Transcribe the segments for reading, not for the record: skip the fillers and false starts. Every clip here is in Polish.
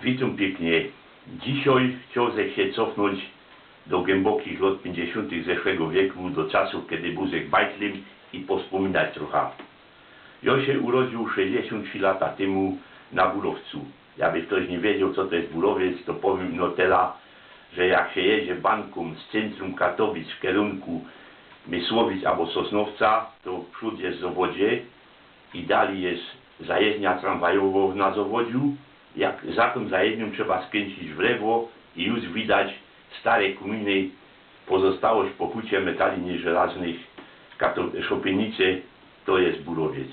Witam pięknie. Dzisiaj chciałbym się cofnąć do głębokich lat 50. zeszłego wieku, do czasów, kiedy był bajtlem i pospominać trochę. Ja się urodził 63 lata temu na Burowcu. Jakby ktoś nie wiedział, co to jest Burowiec, to powiem no tyle, że jak się jedzie banką z centrum Katowic w kierunku Mysłowic albo Sosnowca, to przód jest w zawodzie i dalej jest zajezdnia tramwajowa na zawodziu. Jak za tą zajezdnią trzeba skręcić w lewo i już widać stare kominy, pozostałość po hucie metali nieżelaznych Szopienice, to jest Burowiec.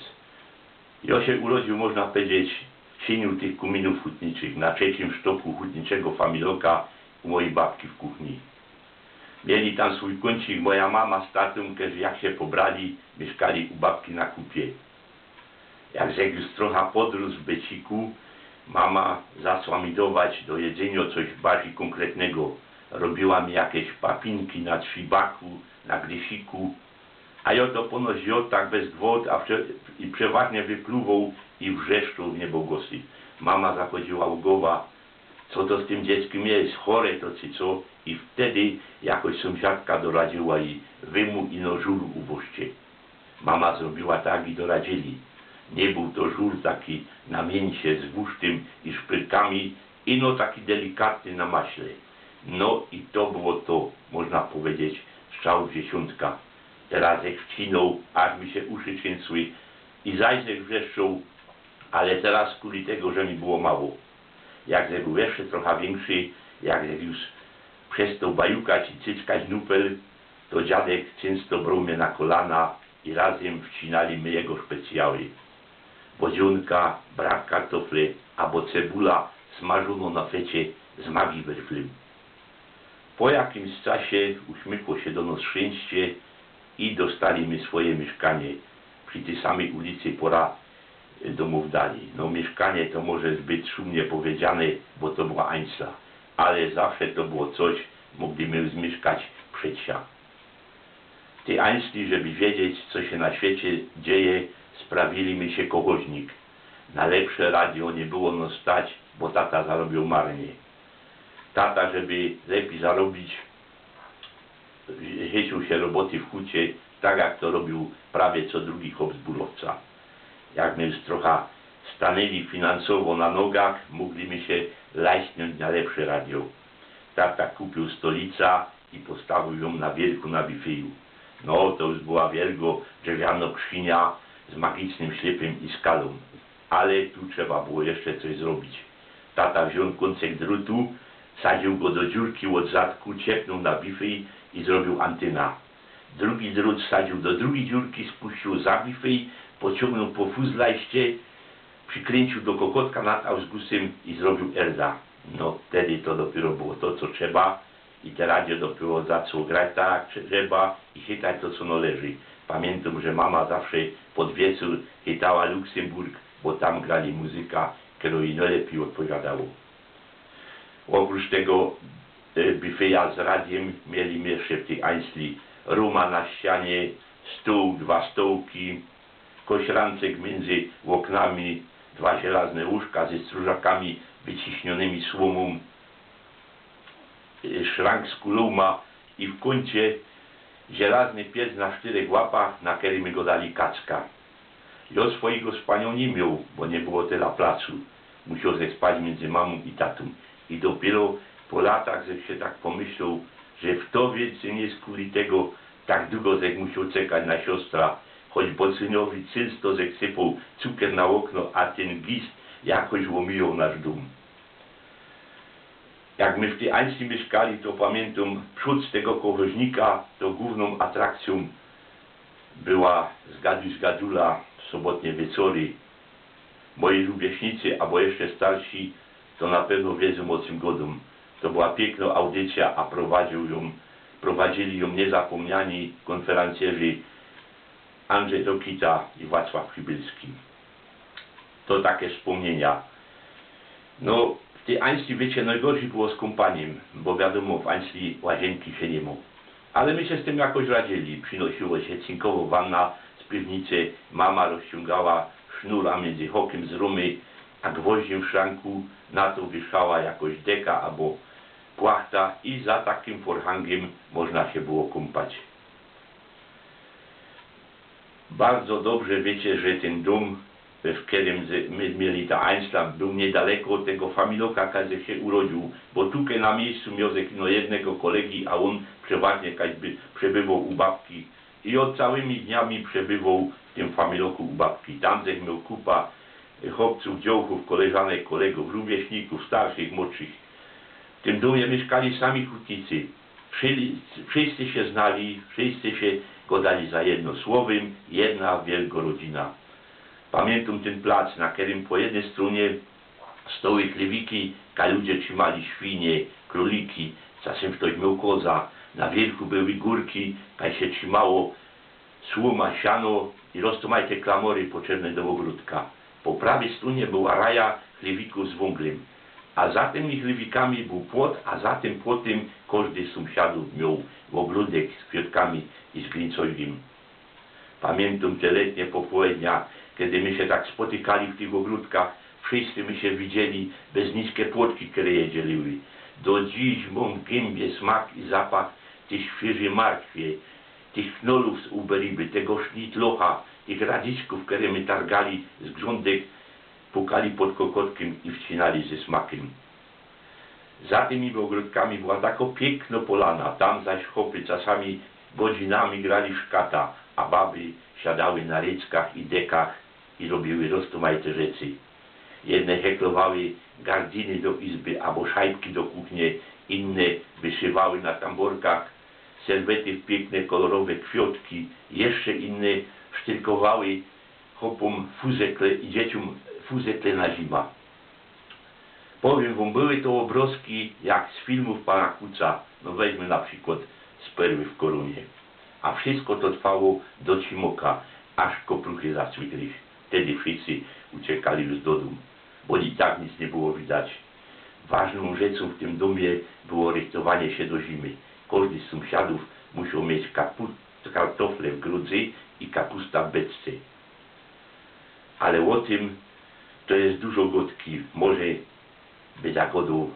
Ja się urodził, można powiedzieć, w cieniu tych kominów hutniczych, na trzecim sztoku hutniczego familoka u mojej babki w kuchni. Mieli tam swój kącik, moja mama z tatą, że jak się pobrali, mieszkali u babki na kupie. Jak już trochę podrósł w Beciku, mama zaczęła mi dawać do jedzenia coś bardziej konkretnego. Robiła mi jakieś papinki na trzybaku, na grysiku, a ja to ponoć tak bez gwałt, i przeważnie wypluwał i wrzeszczał w niebogłosy. Mama zachodziła u głowa, co to z tym dzieckiem jest, chore to czy co, i wtedy jakoś sąsiadka doradziła i wymu i no żur ubożcie. Mama zrobiła tak i doradzili. Nie był to żur taki na mięsie z wusztym i szprytkami, ino taki delikatny na maśle. No i to było to, można powiedzieć, strzał w dziesiątka. Teraz jak wcinął, aż mi się uszy trzęsły i zajrzeć wrzeszczał, ale teraz kuli tego, że mi było mało. Jak był jeszcze trochę większy, jak już przestał bajukać i cyckać nupel, to dziadek często brał mnie na kolana i razem wcinali my jego specjały. Bodzionka, brak kartofle albo cebula smażono na fecie z magii werflym. Po jakimś czasie uśmykło się do nas szczęście i dostaliśmy swoje mieszkanie przy tej samej ulicy pora domów dali. No mieszkanie to może zbyt szumnie powiedziane, bo to była Ańca, ale zawsze to było coś, mogliśmy zmieszkać przedsia. Tej Ańcli, żeby wiedzieć, co się na świecie dzieje, sprawili mi się kogoźnik. Na lepsze radio nie było no stać, bo tata zarobił marnie. Tata, żeby lepiej zarobić, chycił się roboty w hucie, tak jak to robił prawie co drugi chłop z Burowca. Jak my już trochę stanęli finansowo na nogach, mogliśmy się laśnąć na lepsze radio. Tata kupił stolica i postawił ją na wielku na bifeju. No to już była wielgo drzewiana krzynia z magicznym ślepem i skalą. Ale tu trzeba było jeszcze coś zrobić. Tata wziął kącek drutu, sadził go do dziurki od zadku, ciepnął na bifej i zrobił antena. Drugi drut sadził do drugiej dziurki, spuścił za bifej, pociągnął po fuzlajście, przykręcił do kokotka nad Ausgusem i zrobił erda. No wtedy to dopiero było to, co trzeba i te radio dopiero zaczęło grać tak, trzeba i chytać to, co należy. Pamiętam, że mama zawsze pod wieczór chytała Luksemburg, bo tam grali muzyka, którą jej najlepiej odpowiadało. Oprócz tego bifeja z radiem mieli jeszcze w tej Ańcli ruma na ścianie, stół, dwa stołki, kośrancek między oknami, dwa żelazne łóżka ze stróżakami wyciśnionymi słomą, szrank z kuluma i w kącie żelazny piec na 4 łapach, na którym my go dali kacka. Ja swojego spania nie miał, bo nie było tyle placu. Musiał spać między mamą i tatą. I dopiero po latach się tak pomyślał, że w to więcej nie z kuli tego tak długo musiał czekać na siostra, choć bocynowi często sypał cukier na okno, a ten gist jakoś łomił nasz dom. Jak my w tej Ańcli mieszkali, to pamiętam, przód z tego kochoźnika, to główną atrakcją była zgadula w sobotnie wieczory. Moi rówieśnicy, albo jeszcze starsi, to na pewno wiedzą o czym godą. To była piękna audycja, a prowadzili ją niezapomniani konferencjerzy Andrzej Rokita i Wacław Chybylski. To takie wspomnienia. No, w tej Ańcli, wiecie, najgorzej było z kąpaniem, bo wiadomo, w Ańcli łazienki się nie ma. Ale my się z tym jakoś radzili. Przynosiło się cinkowo wanna z piwnicy, mama rozciągała sznura między hokiem z rumy a gwoździem w szranku na to wieszała jakoś deka albo płachta i za takim forhangiem można się było kąpać. Bardzo dobrze wiecie, że ten dom, w którym my mieli ta Einslam, był niedaleko od tego familoka, kiedy się urodził, bo tutaj na miejscu miał jednego kolegi, a on przeważnie jakby przebywał u babki i od całymi dniami przebywał w tym familoku u babki. Tam miał kupa chłopców, dziołków, koleżanek, kolegów, rówieśników, starszych, młodszych. W tym domie mieszkali sami hutnicy. Wszyscy się znali, wszyscy się godali za jedno słowem, jedna wielka rodzina. Pamiętam ten plac, na którym po jednej stronie stoły chlewiki, a ludzie trzymali świnie, króliki, czasem ktoś miał koza, na wierzchu były górki, a się trzymało słoma, siano i roztomajte klamory potrzebne do ogródka. Po prawej stronie była raja chlewików z węglem, a za tymi chlewikami był płot, a za tym płotem każdy z sąsiadów miał ogródek z kwiatkami i z glińcojgiem. Pamiętam te letnie popołudnia, kiedy my się tak spotykali w tych ogródkach, wszyscy my się widzieli bez niskie płotki, które je dzieliły. Do dziś mam w gębie smak i zapach tych świeżej martwie, tych knolów z uberiby, tego sznytlocha, tych radziczków, które my targali z grządek, pukali pod kokotkiem i wcinali ze smakiem. Za tymi ogródkami była taka piękna polana, tam zaś chłopy czasami godzinami grali w szkata, a baby siadały na ryckach i dekach i robiły roztomajte rzeczy. Jedne heklowały gardiny do izby albo szajbki do kuchni, inne wyszywały na tamborkach serwety w piękne, kolorowe kwiatki, jeszcze inne sztrykowały chłopom fuzekle i dzieciom fuzekle na zima. Powiem wam, były to obrazki jak z filmów pana Kuca, no weźmy na przykład z Perły w Koronie. A wszystko to trwało do Cimoka, aż kopruchy zacwitli. Wtedy wszyscy uciekali już do domu, bo i tak nic nie było widać. Ważną rzeczą w tym domie było rychtowanie się do zimy. Każdy z sąsiadów musiał mieć kartofle w grudzy i kapusta w beczce. Ale o tym to jest dużo gotki. Może by zagodą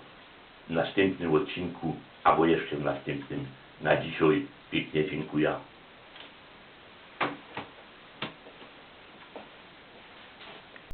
w następnym odcinku, albo jeszcze w następnym. Na dzisiaj pięknie dziękuję.